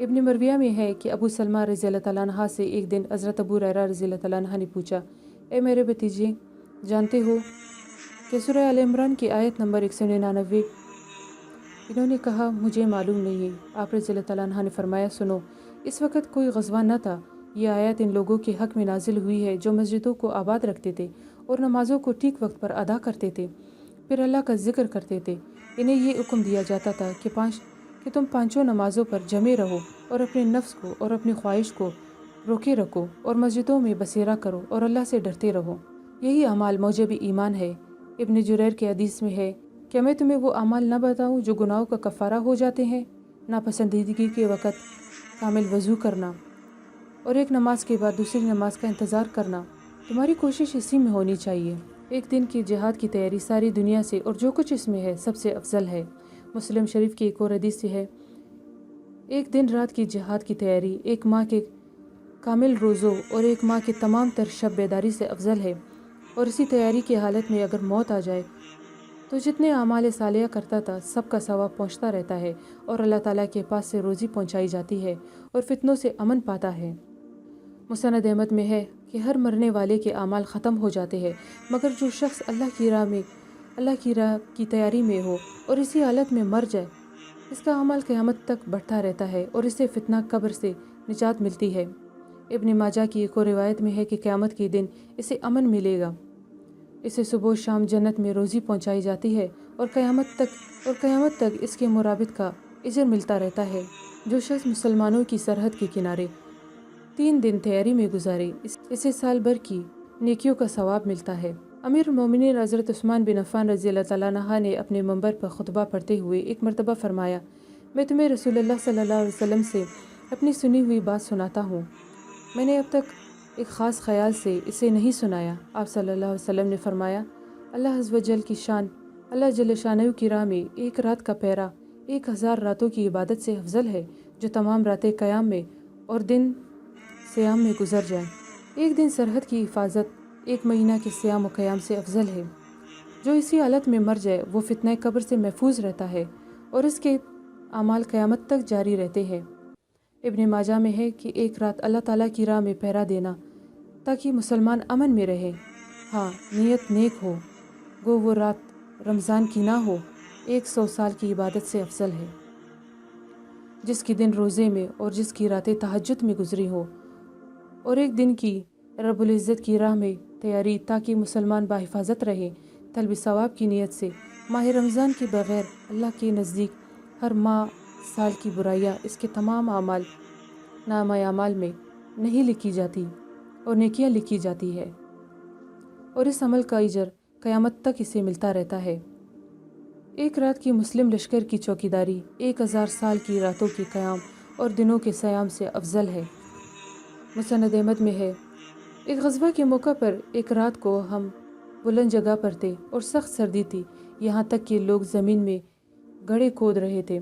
ابن مرویہ میں ہے کہ ابو سلمہ رضی اللہ تعالیٰ عنہ سے ایک دن حضرت ابو ہریرہ رضی اللہ تعالیٰ عنہ نے پوچھا، اے میرے بھتیجے، جانتے ہو کہ سورہ آل عمران کی آیت نمبر 199؟ انہوں نے کہا، مجھے معلوم نہیں ہے۔ آپ رضی اللہ تعالیٰ عنہ نے فرمایا، سنو، اس وقت کوئی غزوہ نہ تھا، یہ آیت ان لوگوں کے حق میں نازل ہوئی ہے جو مسجدوں کو آباد رکھتے تھے اور نمازوں کو ٹھیک وقت پر ادا کرتے تھے، پھر اللہ کا ذکر کرتے تھے۔ انہیں یہ حکم دیا جاتا تھا کہ تم پانچوں نمازوں پر جمے رہو اور اپنے نفس کو اور اپنی خواہش کو روکے رکھو اور مسجدوں میں بسیرا کرو اور اللہ سے ڈرتے رہو۔ یہی اعمال موجب ایمان ہے۔ ابن جریر کے حدیث میں ہے، کیا میں تمہیں وہ اعمال نہ بتاؤں جو گناہوں کا کفارہ ہو جاتے ہیں؟ ناپسندیدگی کے وقت کامل وضو کرنا اور ایک نماز کے بعد دوسری نماز کا انتظار کرنا۔ تمہاری کوشش اسی میں ہونی چاہیے۔ ایک دن کی جہاد کی تیاری ساری دنیا سے اور جو کچھ اس میں ہے سب سے افضل ہے۔ مسلم شریف کی ایک اور حدیث سے ہے، ایک دن رات کی جہاد کی تیاری ایک ماہ کے کامل روزوں اور ایک ماہ کے تمام تر شب بیداری سے افضل ہے، اور اسی تیاری کی حالت میں اگر موت آ جائے تو جتنے اعمال صالحہ کرتا تھا سب کا ثواب پہنچتا رہتا ہے اور اللہ تعالیٰ کے پاس سے روزی پہنچائی جاتی ہے اور فتنوں سے امن پاتا ہے۔ مسند احمد میں ہے کہ ہر مرنے والے کے اعمال ختم ہو جاتے ہیں مگر جو شخص اللہ کی راہ کی تیاری میں ہو اور اسی حالت میں مر جائے، اس کا عمل قیامت تک بڑھتا رہتا ہے اور اسے فتنہ قبر سے نجات ملتی ہے۔ ابن ماجہ کی ایک اور روایت میں ہے کہ قیامت کے دن اسے امن ملے گا، اسے صبح و شام جنت میں روزی پہنچائی جاتی ہے اور قیامت تک اس کے مرابط کا اجر ملتا رہتا ہے۔ جو شخص مسلمانوں کی سرحد کے کنارے 3 دن تیاری میں گزارے، اسے سال بھر کی نیکیوں کا ثواب ملتا ہے۔ امیر المومنین حضرت عثمان بن عفان رضی اللہ تعالیٰ عنہ نے اپنے منبر پر خطبہ پڑھتے ہوئے ایک مرتبہ فرمایا، میں تمہیں رسول اللہ صلی اللہ علیہ وسلم سے اپنی سنی ہوئی بات سناتا ہوں، میں نے اب تک ایک خاص خیال سے اسے نہیں سنایا۔ آپ صلی اللہ علیہ وسلم نے فرمایا، اللہ عز و جل کی شان، اللہ جل شانہ کی راہ میں ایک رات کا پیرا 1000 راتوں کی عبادت سے افضل ہے جو تمام راتیں قیام میں اور دن صیام میں گزر جائیں۔ ایک دن سرحد کی حفاظت 1 مہینہ کے صیام و قیام سے افضل ہے۔ جو اسی حالت میں مر جائے وہ فتنہ قبر سے محفوظ رہتا ہے اور اس کے اعمال قیامت تک جاری رہتے ہیں۔ ابن ماجہ میں ہے کہ ایک رات اللہ تعالیٰ کی راہ میں پہرا دینا تاکہ مسلمان امن میں رہے، ہاں نیت نیک ہو، گو وہ رات رمضان کی نہ ہو، 100 سال کی عبادت سے افضل ہے۔ جس کی دن روزے میں اور جس کی راتیں تہجد میں گزری ہو، اور ایک دن کی رب العزت کی راہ میں تیاری تاکہ مسلمان بحفاظت رہے، طلب ثواب کی نیت سے ماہ رمضان کے بغیر اللہ کے نزدیک ہر ماہ سال کی برائیاں اس کے تمام اعمال نامہ اعمال میں نہیں لکھی جاتی اور نیکیاں لکھی جاتی ہے، اور اس عمل کا اجر قیامت تک اسے ملتا رہتا ہے۔ ایک رات کی مسلم لشکر کی چوکیداری 1000 سال کی راتوں کے قیام اور دنوں کے صیام سے افضل ہے۔ مسند احمد میں ہے، ایک غزوہ کے موقع پر ایک رات کو ہم بلند جگہ پر تھے اور سخت سردی تھی، یہاں تک کہ لوگ زمین میں گڑھے کھود رہے تھے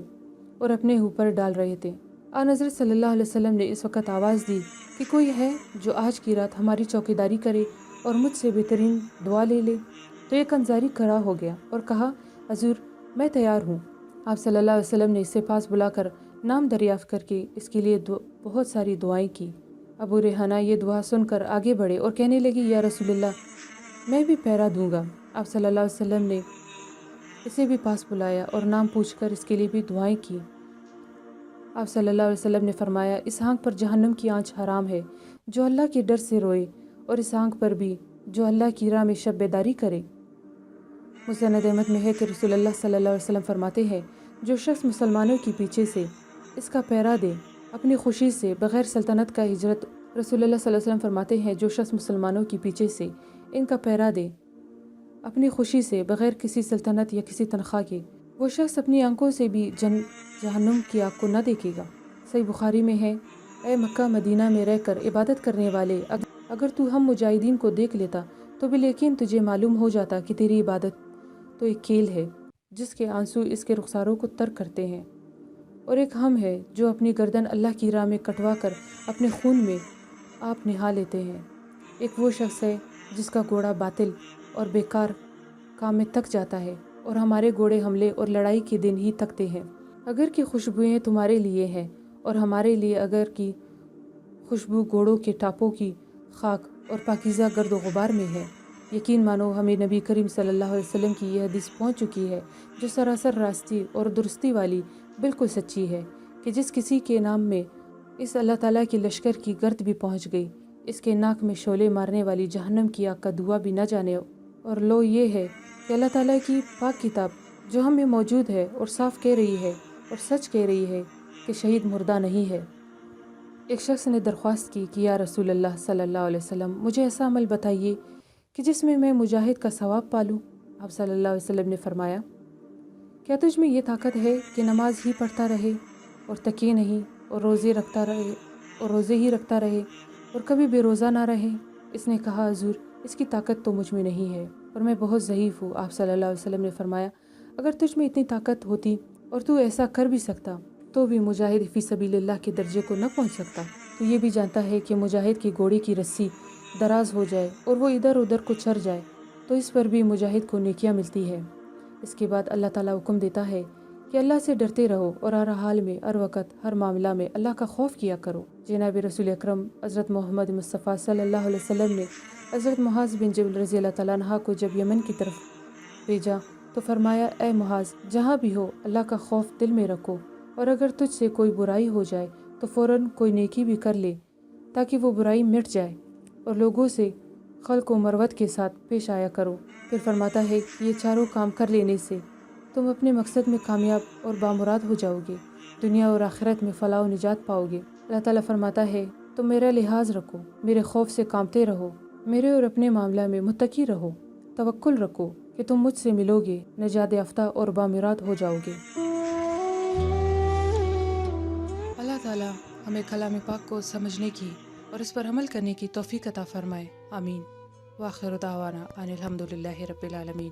اور اپنے اوپر ڈال رہے تھے۔ آن حضرت صلی اللہ علیہ وسلم نے اس وقت آواز دی کہ کوئی ہے جو آج کی رات ہماری چوکیداری کرے اور مجھ سے بہترین دعا لے لے؟ تو ایک انصاری کھڑا ہو گیا اور کہا، حضور میں تیار ہوں۔ آپ صلی اللہ علیہ وسلم نے اسے پاس بلا کر نام دریافت کر کے اس کے لیے بہت ساری دعائیں کی۔ ابو ریحانہ یہ دعا سن کر آگے بڑھے اور کہنے لگی، یا رسول اللہ، میں بھی پہرا دوں گا۔ آپ صلی اللہ علیہ وسلم نے اسے بھی پاس بلایا اور نام پوچھ کر اس کے لیے بھی دعائیں کی۔ آپ صلی اللہ علیہ وسلم نے فرمایا، اس آنکھ پر جہنم کی آنچ حرام ہے جو اللہ کے ڈر سے روئے، اور اس آنکھ پر بھی جو اللہ کی راہ میں شب بیداری کرے۔ مسند احمد میں ہے کہ رسول اللہ صلی اللہ علیہ وسلم فرماتے ہیں، جو شخص مسلمانوں کے پیچھے سے اس کا پہرا دے اپنی خوشی سے بغیر سلطنت کا ہجرت، رسول اللہ صلی اللہ علیہ وسلم فرماتے ہیں، جو شخص مسلمانوں کے پیچھے سے ان کا پہرا دے اپنی خوشی سے بغیر کسی سلطنت یا کسی تنخواہ کے، وہ شخص اپنی آنکھوں سے بھی جہنم کی آگ کو نہ دیکھے گا۔ صحیح بخاری میں ہے، اے مکہ مدینہ میں رہ کر عبادت کرنے والے، اگر تو ہم مجاہدین کو دیکھ لیتا تو بالیقین تجھے معلوم ہو جاتا کہ تیری عبادت تو ایک کیل ہے جس کے آنسو اس کے رخساروں کو تر کرتے ہیں، اور ایک ہم ہے جو اپنی گردن اللہ کی راہ میں کٹوا کر اپنے خون میں آپ نہا لیتے ہیں۔ ایک وہ شخص ہے جس کا گھوڑا باطل اور بیکار کام میں تک جاتا ہے، اور ہمارے گھوڑے حملے اور لڑائی کے دن ہی تکتے ہیں۔ اگر کہ خوشبوئیں تمہارے لیے ہیں اور ہمارے لیے اگر کی خوشبو گھوڑوں کے ٹاپوں کی خاک اور پاکیزہ گرد و غبار میں ہے۔ یقین مانو ہمیں نبی کریم صلی اللہ علیہ وسلم کی یہ حدیث پہنچ چکی ہے جو سراسر راستی اور درستی والی بالکل سچی ہے کہ جس کسی کے نام میں اس اللہ تعالیٰ کے لشکر کی گرد بھی پہنچ گئی، اس کے ناک میں شعلے مارنے والی جہنم کی آگ کا دھواں بھی نہ جانے۔ اور لو یہ ہے کہ اللہ تعالیٰ کی پاک کتاب جو ہم میں موجود ہے اور صاف کہہ رہی ہے اور سچ کہہ رہی ہے کہ شہید مردہ نہیں ہے۔ ایک شخص نے درخواست کی کہ یا رسول اللہ صلی اللہ علیہ وسلم، مجھے ایسا عمل بتائیے کہ جس میں میں مجاہد کا ثواب پالوں۔ آپ صلی اللہ علیہ وسلم نے فرمایا، کیا تجھ میں یہ طاقت ہے کہ نماز ہی پڑھتا رہے اور تکیے نہیں اور روزے ہی رکھتا رہے اور کبھی بے روزہ نہ رہے؟ اس نے کہا، حضور اس کی طاقت تو مجھ میں نہیں ہے اور میں بہت ضعیف ہوں۔ آپ صلی اللہ علیہ وسلم نے فرمایا، اگر تجھ میں اتنی طاقت ہوتی اور تو ایسا کر بھی سکتا تو بھی مجاہد فی سبیل اللہ کے درجے کو نہ پہنچ سکتا۔ تو یہ بھی جانتا ہے کہ مجاہد کے گھوڑے کی رسی دراز ہو جائے اور وہ ادھر ادھر کو چر جائے تو اس پر بھی مجاہد کو نیکیاں ملتی ہے۔ اس کے بعد اللہ تعالیٰ حکم دیتا ہے کہ اللہ سے ڈرتے رہو اور ہر حال میں، ہر وقت، ہر معاملہ میں اللہ کا خوف کیا کرو۔ جناب رسول اکرم حضرت محمد مصطفیٰ صلی اللہ علیہ وسلم نے حضرت معاذ بن جبل رضی اللہ تعالیٰ عنہ کو جب یمن کی طرف بھیجا تو فرمایا، اے معاذ، جہاں بھی ہو اللہ کا خوف دل میں رکھو، اور اگر تجھ سے کوئی برائی ہو جائے تو فوراً کوئی نیکی بھی کر لے تاکہ وہ برائی مٹ جائے، اور لوگوں سے خلق و مروت کے ساتھ پیش آیا کرو۔ پھر فرماتا ہے کہ یہ چاروں کام کر لینے سے تم اپنے مقصد میں کامیاب اور بامراد ہو جاؤ گے، دنیا اور آخرت میں فلاح و نجات پاؤ گے۔ اللہ تعالیٰ فرماتا ہے، تم میرا لحاظ رکھو، میرے خوف سے کامتے رہو، میرے اور اپنے معاملہ میں متقی رہو، توکل رکھو کہ تم مجھ سے ملو گے، نجات یافتہ اور بامراد ہو جاؤ گے۔ اللہ تعالیٰ ہمیں کلام پاک کو سمجھنے کی اور اس پر عمل کرنے کی توفیق عطا فرمائے، آمین۔ وآخر دعوانا ان الحمد للہ رب العالمین۔